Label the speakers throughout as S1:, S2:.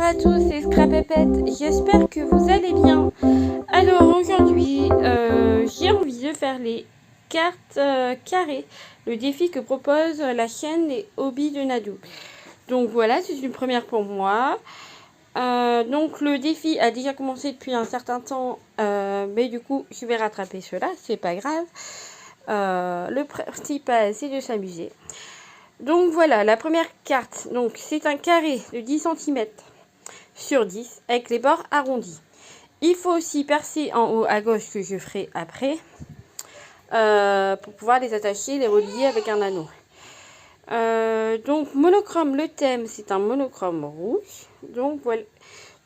S1: à tous, c'est Scrapépette, j'espère que vous allez bien. Alors aujourd'hui, j'ai envie de faire les cartes carrées, le défi que propose la chaîne Les Hobbies de Nadou. Donc voilà, c'est une première pour moi. Donc le défi a déjà commencé depuis un certain temps, mais du coup je vais rattraper cela, c'est pas grave. Le principal c'est de s'amuser. Donc voilà, la première carte, donc c'est un carré de 10 cm sur 10 avec les bords arrondis. Il faut aussi percer en haut à gauche, que je ferai après, pour pouvoir les attacher, les relier avec un anneau. Donc monochrome, le thème c'est un monochrome rouge. Donc voilà,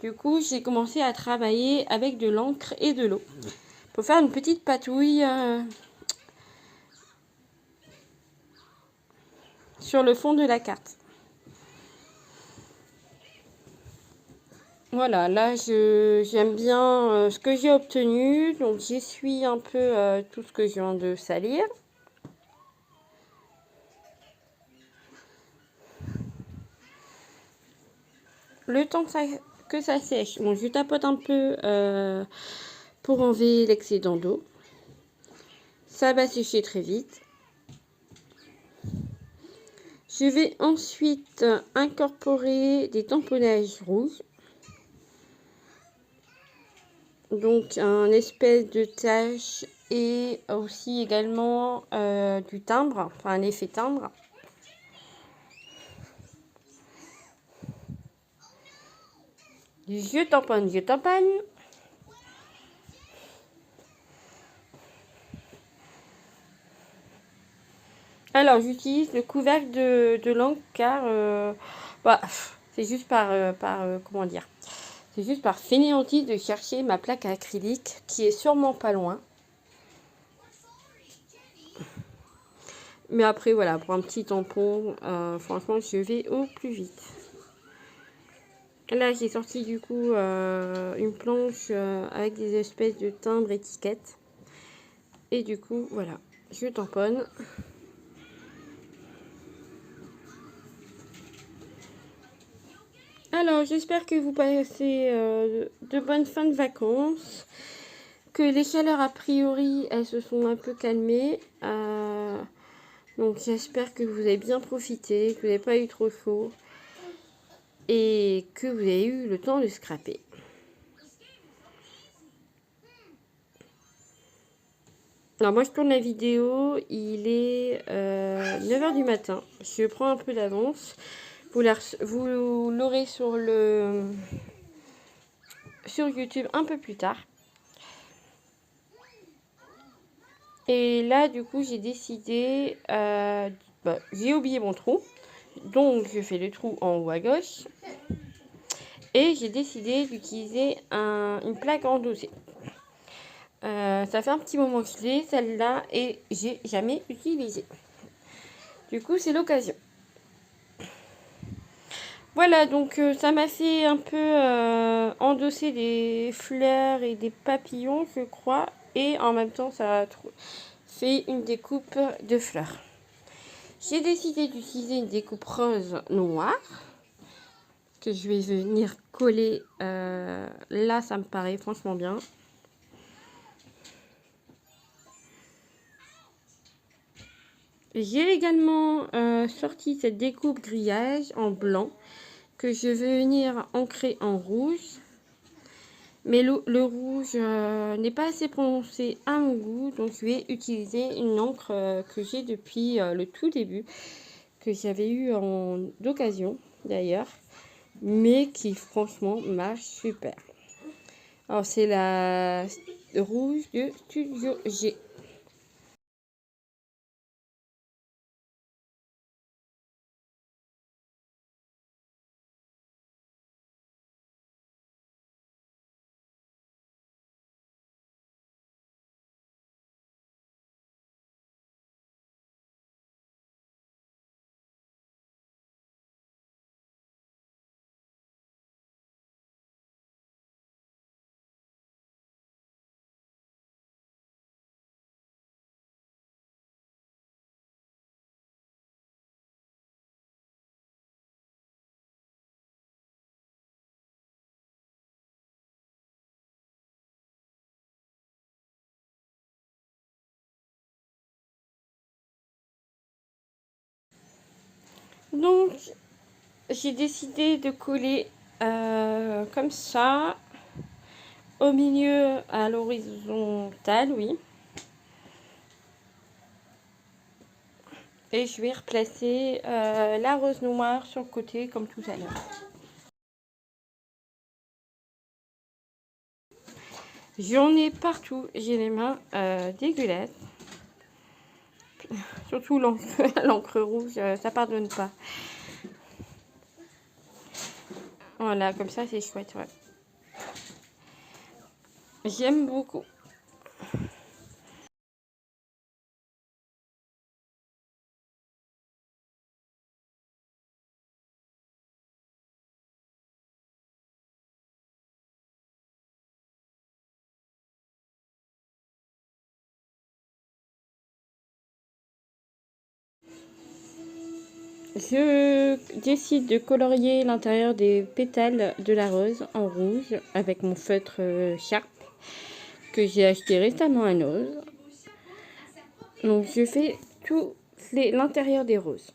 S1: du coup j'ai commencé à travailler avec de l'encre et de l'eau pour faire une petite patouille sur le fond de la carte. Voilà, là j'aime bien ce que j'ai obtenu, donc j'essuie un peu tout ce que je viens de salir. Le temps que ça sèche, bon, je tapote un peu pour enlever l'excédent d'eau. Ça va sécher très vite. Je vais ensuite incorporer des tamponnages rouges. Donc un espèce de tache et aussi également du timbre, enfin un effet timbre. Je tamponne, je tamponne. Alors j'utilise le couvercle de l'encre car c'est juste comment dire, c'est juste par fainéantise de chercher ma plaque à acrylique qui est sûrement pas loin. Mais après voilà, pour un petit tampon, franchement je vais au plus vite. Là j'ai sorti du coup une planche avec des espèces de timbres étiquettes. Et du coup voilà, je tamponne. Alors j'espère que vous passez de bonnes fins de vacances. Que les chaleurs a priori elles se sont un peu calmées. Donc j'espère que vous avez bien profité, que vous n'avez pas eu trop chaud. Et que vous avez eu le temps de scraper. Alors moi je tourne la vidéo, il est 9h du matin. Je prends un peu d'avance. Vous l'aurez sur YouTube un peu plus tard. Et là du coup j'ai décidé, j'ai oublié mon trou. Donc je fais le trou en haut à gauche. Et j'ai décidé d'utiliser une plaque endossée. Ça fait un petit moment que je l'ai, celle-là, et j'ai jamais utilisé. Du coup, c'est l'occasion. Voilà, donc ça m'a fait un peu endosser des fleurs et des papillons, je crois. Et en même temps, ça a fait une découpe de fleurs. J'ai décidé d'utiliser une découpe rose noire que je vais venir coller. Là, ça me paraît franchement bien. J'ai également sorti cette découpe grillage en blanc que je vais venir ancrer en rouge. Mais le rouge n'est pas assez prononcé à mon goût, donc je vais utiliser une encre que j'ai depuis le tout début, que j'avais eu d'occasion d'ailleurs, mais qui franchement marche super. Alors c'est la rouge de Studio G. Donc, j'ai décidé de coller comme ça, au milieu à l'horizontale, oui. Et je vais replacer la rose noire sur le côté comme tout à l'heure. J'en ai partout, j'ai les mains dégueulasses. Surtout l'encre rouge, ça pardonne pas. Voilà, comme ça c'est chouette, ouais. J'aime beaucoup. Je décide de colorier l'intérieur des pétales de la rose en rouge avec mon feutre Sharp que j'ai acheté récemment à Nose. Donc je fais tout l'intérieur des roses.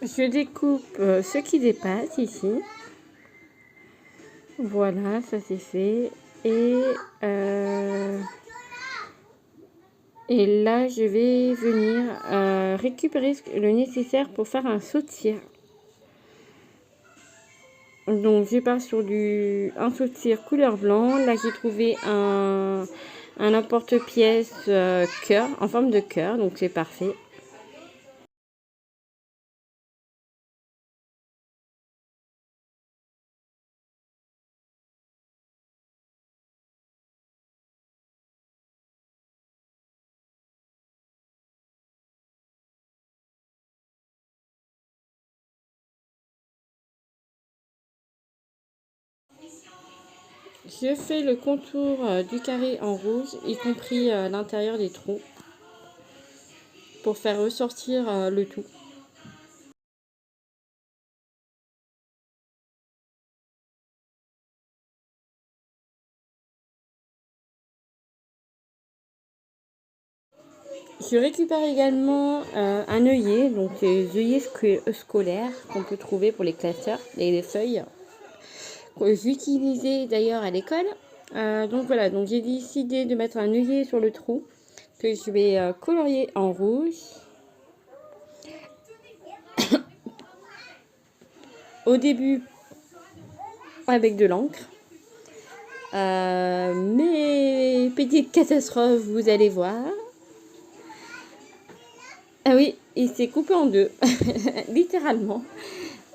S1: Je découpe ce qui dépasse ici. Voilà, ça c'est fait. Et là, je vais venir récupérer le nécessaire pour faire un saut de cire. Donc, je pars sur un saut de cire couleur blanc. Là, j'ai trouvé un emporte-pièce cœur, en forme de cœur. Donc, c'est parfait. Je fais le contour du carré en rouge, y compris l'intérieur des trous, pour faire ressortir le tout. Je récupère également un œillet, donc les œillets scolaires qu'on peut trouver pour les classeurs et les feuilles, que j'utilisais d'ailleurs à l'école. Donc voilà, donc j'ai décidé de mettre un œillet sur le trou que je vais colorier en rouge. Au début avec de l'encre. Mes petites catastrophes, vous allez voir. Ah oui, il s'est coupé en deux, littéralement.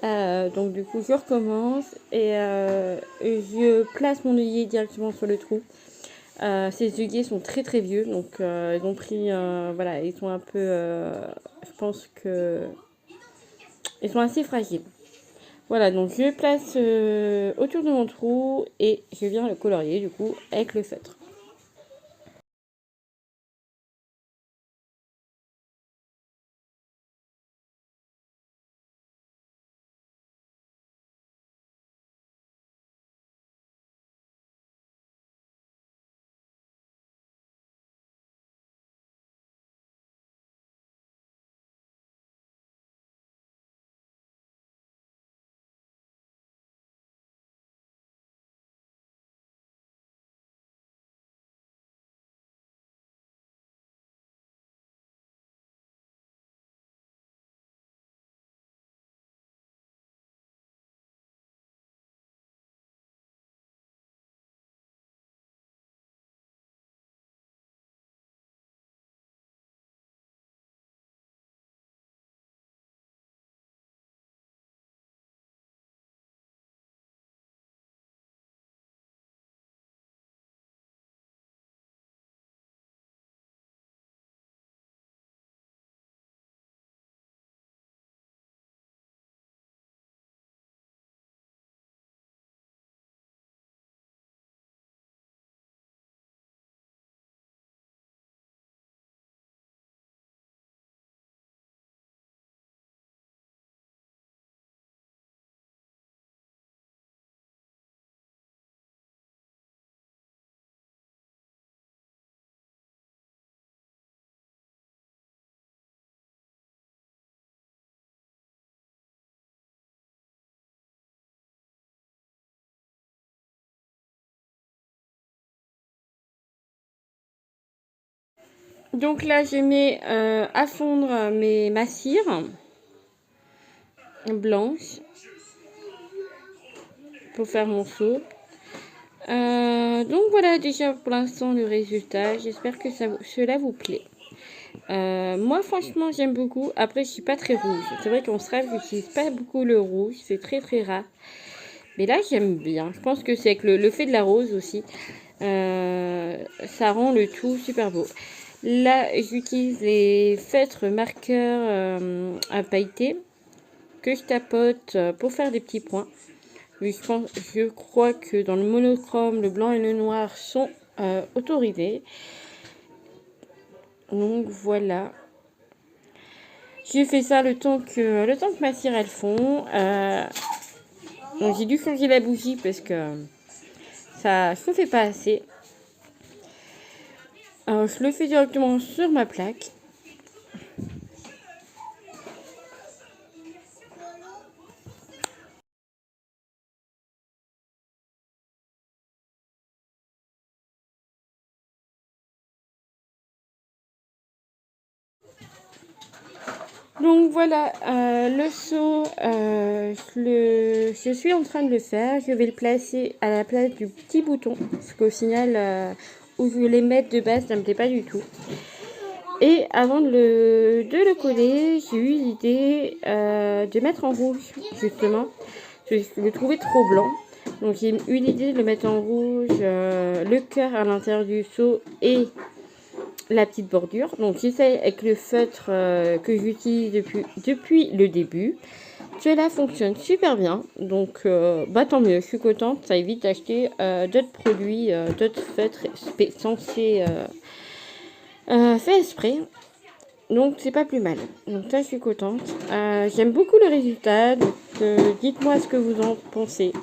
S1: Donc du coup, je recommence et je place mon œillet directement sur le trou. Ces œillets sont très très vieux, donc ils ont pris, voilà, ils sont un peu, je pense que ils sont assez fragiles. Voilà, donc je place autour de mon trou et je viens le colorier du coup avec le feutre. Donc là, je mets à fondre ma cire blanche pour faire mon seau. Donc voilà déjà pour l'instant le résultat. J'espère que cela vous plaît. Moi franchement j'aime beaucoup. Après je suis pas très rouge. C'est vrai qu'en Sraf j'utilise pas beaucoup le rouge. C'est très très rare. Mais là j'aime bien. Je pense que c'est avec le fait de la rose aussi. Ça rend le tout super beau. Là j'utilise les feutres marqueurs à pailleter que je tapote pour faire des petits points. Je crois que dans le monochrome, le blanc et le noir sont autorisés. Donc voilà. J'ai fait ça le temps que ma cire elle fond. Donc j'ai dû changer la bougie parce que ça ne chauffait pas assez. Alors je le fais directement sur ma plaque. Donc voilà, le seau, je suis en train de le faire. Je vais le placer à la place du petit bouton. Parce qu'au final, où je voulais mettre de base, ça ne me plaît pas du tout. Et avant de le coller, j'ai eu l'idée de mettre en rouge, justement. Je le trouvais trop blanc. Donc j'ai eu l'idée de le mettre en rouge, le cœur à l'intérieur du seau et la petite bordure. Donc j'essaye avec le feutre que j'utilise depuis le début. Cela fonctionne super bien. Donc tant mieux, je suis contente. Ça évite d'acheter d'autres produits, d'autres feutres censés fait exprès. Donc c'est pas plus mal. Donc ça je suis contente. J'aime beaucoup le résultat. Donc dites-moi ce que vous en pensez.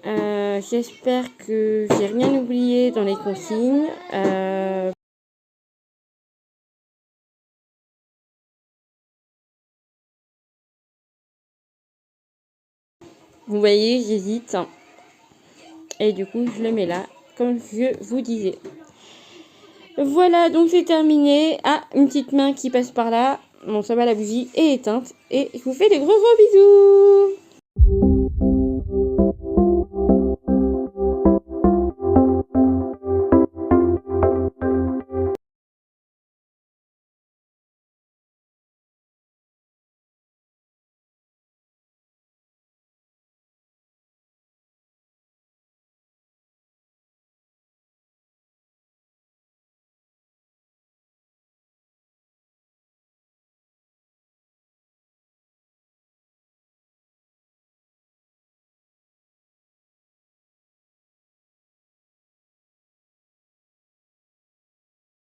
S1: J'espère que j'ai rien oublié dans les consignes. Vous voyez, j'hésite. Et du coup, je le mets là, comme je vous disais. Voilà, donc c'est terminé. Ah, une petite main qui passe par là. Bon, ça va, la bougie est éteinte. Et je vous fais des gros bisous.